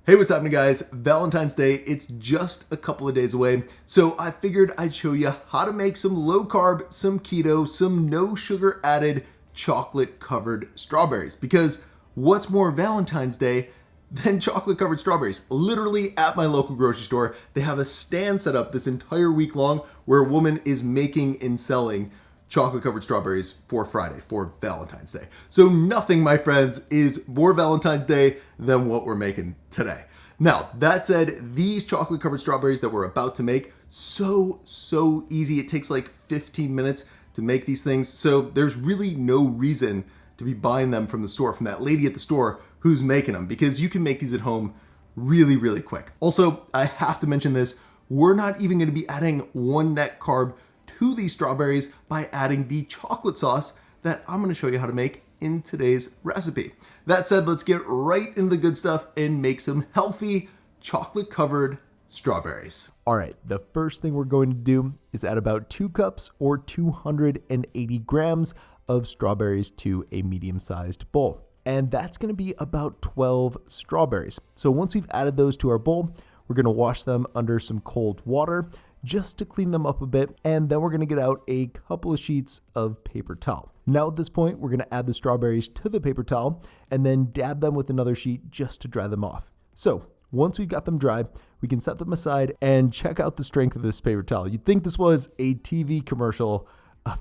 Hey, what's happening, guys? Valentine's Day, it's just a couple of days away, so I figured I'd show you how to make some low carb, some keto, some no sugar added chocolate covered strawberries. Because what's more Valentine's Day than chocolate covered strawberries? Literally at my local grocery store, they have a stand set up this entire week long where a woman is making and selling chocolate covered strawberries for Friday, for Valentine's Day. So nothing, my friends, is more Valentine's Day than what we're making today. Now, that said, these chocolate covered strawberries that we're about to make, so easy. It takes like 15 minutes to make these things. So there's really no reason to be buying them from the store, from that lady at the store who's making them, because you can make these at home really quick. Also, I have to mention this, we're not even going to be adding one net carb to these strawberries by adding the chocolate sauce that I'm going to show you how to make in today's recipe. That said, let's get right into the good stuff and make some healthy chocolate covered strawberries. All right, the first thing we're going to do is add about 2 cups or 280 grams of strawberries to a medium-sized bowl. And that's going to be about 12 strawberries. So once we've added those to our bowl, we're going to wash them under some cold water just to clean them up a bit, and then we're going to get out a couple of sheets of paper towel. Now at this point, we're going to add the strawberries to the paper towel and then dab them with another sheet just to dry them off. So once we've got them dry, we can set them aside and check out the strength of this paper towel. You'd think this was a TV commercial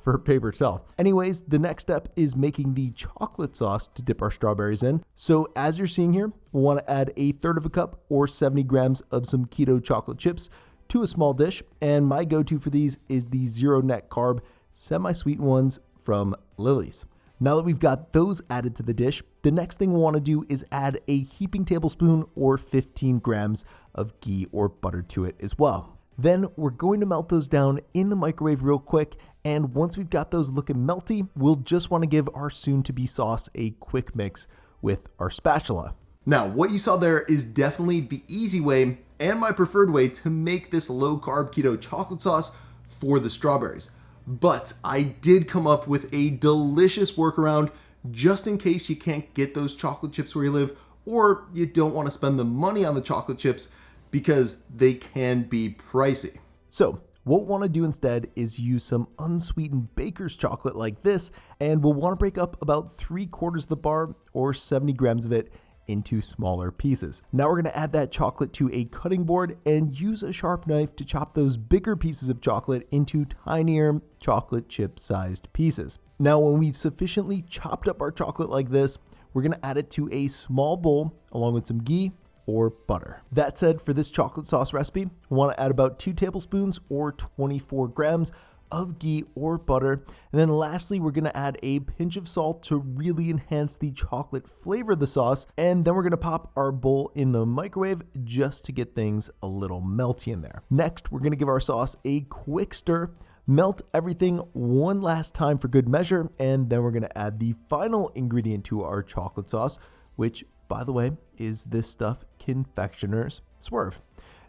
for paper towel. Anyways, the next step is making the chocolate sauce to dip our strawberries in. So as you're seeing here, we'll want to add 1/3 of a cup or 70 grams of some keto chocolate chips to a small dish, and my go-to for these is the 0 net carb semi-sweetened ones from Lily's. Now that we've got those added to the dish, the next thing we'll want to do is add a heaping tablespoon or 15 grams of ghee or butter to it as well. Then we're going to melt those down in the microwave real quick, and once we've got those looking melty, we'll just want to give our soon-to-be sauce a quick mix with our spatula. Now, what you saw there is definitely the easy way and my preferred way to make this low carb keto chocolate sauce for the strawberries. But I did come up with a delicious workaround just in case you can't get those chocolate chips where you live, or you don't want to spend the money on the chocolate chips because they can be pricey. So what we'll want to do instead is use some unsweetened baker's chocolate like this, and we'll want to break up about 3/4 of the bar or 70 grams of it into smaller pieces. Now we're going to add that chocolate to a cutting board and use a sharp knife to chop those bigger pieces of chocolate into tinier chocolate chip sized pieces. Now when we've sufficiently chopped up our chocolate like this, we're going to add it to a small bowl along with some ghee or butter. That said, for this chocolate sauce recipe, we want to add about 2 tablespoons or 24 grams of ghee or butter. And then lastly, we're going to add a pinch of salt to really enhance the chocolate flavor of the sauce. And then we're going to pop our bowl in the microwave just to get things a little melty in there. Next, we're going to give our sauce a quick stir, melt everything one last time for good measure, and then we're going to add the final ingredient to our chocolate sauce, which, by the way, is this stuff, confectioners swerve.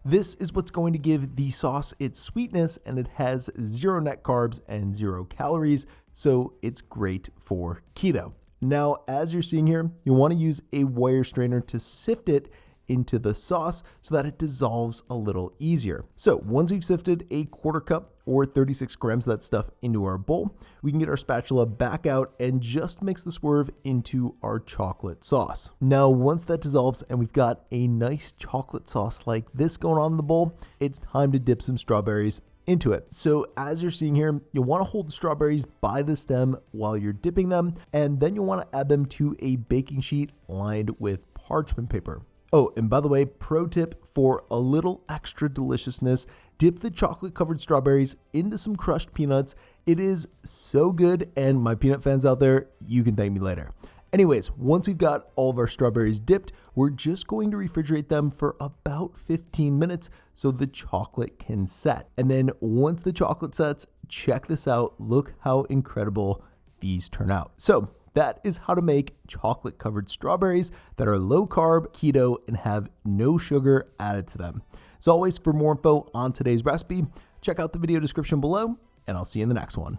This is what's going to give the sauce its sweetness, and it has 0 net carbs and 0 calories, so it's great for keto. Now, as you're seeing here, you want to use a wire strainer to sift it into the sauce so that it dissolves a little easier. So once we've sifted 1/4 cup or 36 grams of that stuff into our bowl, we can get our spatula back out and just mix the swerve into our chocolate sauce. Now, once that dissolves and we've got a nice chocolate sauce like this going on in the bowl, it's time to dip some strawberries into it. So as you're seeing here, you'll want to hold the strawberries by the stem while you're dipping them, and then you'll want to add them to a baking sheet lined with parchment paper. Oh, and by the way, pro tip for a little extra deliciousness, dip the chocolate covered strawberries into some crushed peanuts. It is so good, and my peanut fans out there, you can thank me later. Anyways, once we've got all of our strawberries dipped, we're just going to refrigerate them for about 15 minutes so the chocolate can set. And then once the chocolate sets, check this out. Look how incredible these turn out. So that is how to make chocolate covered strawberries that are low carb, keto, and have no sugar added to them. As always, for more info on today's recipe, check out the video description below, and I'll see you in the next one.